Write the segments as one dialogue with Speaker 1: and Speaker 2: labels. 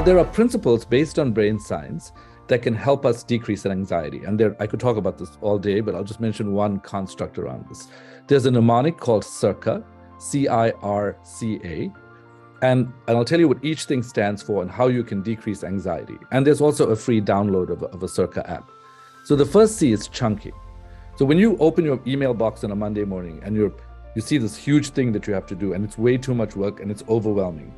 Speaker 1: there are principles based on brain science that can help us decrease that anxiety. And I could talk about this all day, but I'll just mention one construct around this. There's a mnemonic called CIRCA, C-I-R-C-A. And I'll tell you what each thing stands for and how you can decrease anxiety. And there's also a free download of a CIRCA app. So the first C is chunking. So when you open your email box on a Monday morning and you see this huge thing that you have to do and it's way too much work and it's overwhelming,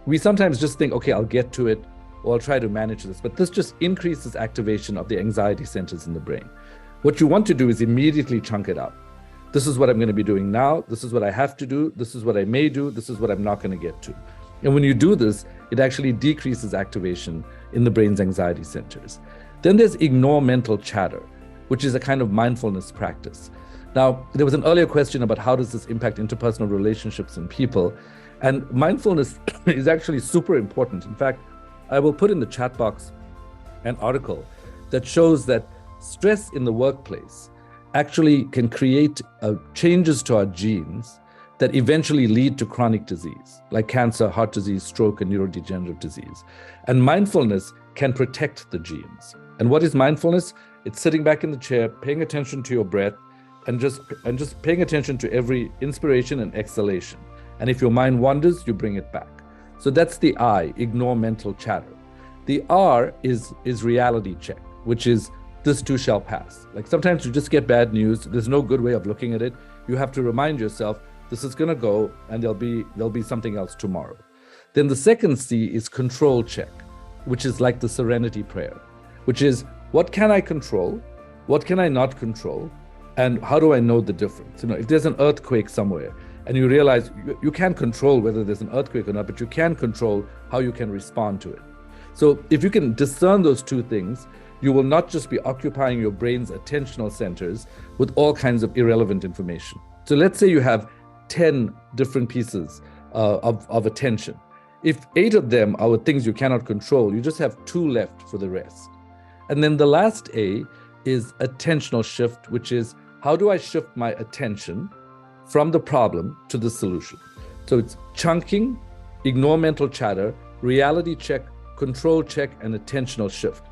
Speaker 1: we sometimes just think, okay, I'll get to it, or I'll try to manage this. But this just increases activation of the anxiety centers in the brain. What you want to do is immediately chunk it out. This is what I'm going to be doing now. This is what I have to do. This is what I may do. This is what I'm not going to get to. And when you do this, it actually decreases activation in the brain's anxiety centers. Then there's ignore mental chatter, which is a kind of mindfulness practice. Now, there was an earlier question about how does this impact interpersonal relationships and people? And mindfulness is actually super important. In fact, I will put in the chat box an article that shows that stress in the workplace actually can create changes to our genes that eventually lead to chronic disease, like cancer, heart disease, stroke, and neurodegenerative disease. And mindfulness can protect the genes. And what is mindfulness? It's sitting back in the chair, paying attention to your breath, and just paying attention to every inspiration and exhalation. And if your mind wanders, you bring it back. So that's the I, ignore mental chatter. The R is reality check, which is this too shall pass. Like sometimes you just get bad news. There's no good way of looking at it. You have to remind yourself, this is going to go and there'll be something else tomorrow. Then the second C is control check, which is like the serenity prayer, which is what can I control? What can I not control? And how do I know the difference? If there's an earthquake somewhere and you realize you can't control whether there's an earthquake or not, but you can control how you can respond to it. So if you can discern those two things, you will not just be occupying your brain's attentional centers with all kinds of irrelevant information. So let's say you have 10 different pieces of attention. If 8 of them are things you cannot control, you just have 2 left for the rest. And then the last A is attentional shift, which is how do I shift my attention from the problem to the solution? So it's chunking, ignore mental chatter, reality check, control check, and attentional shift.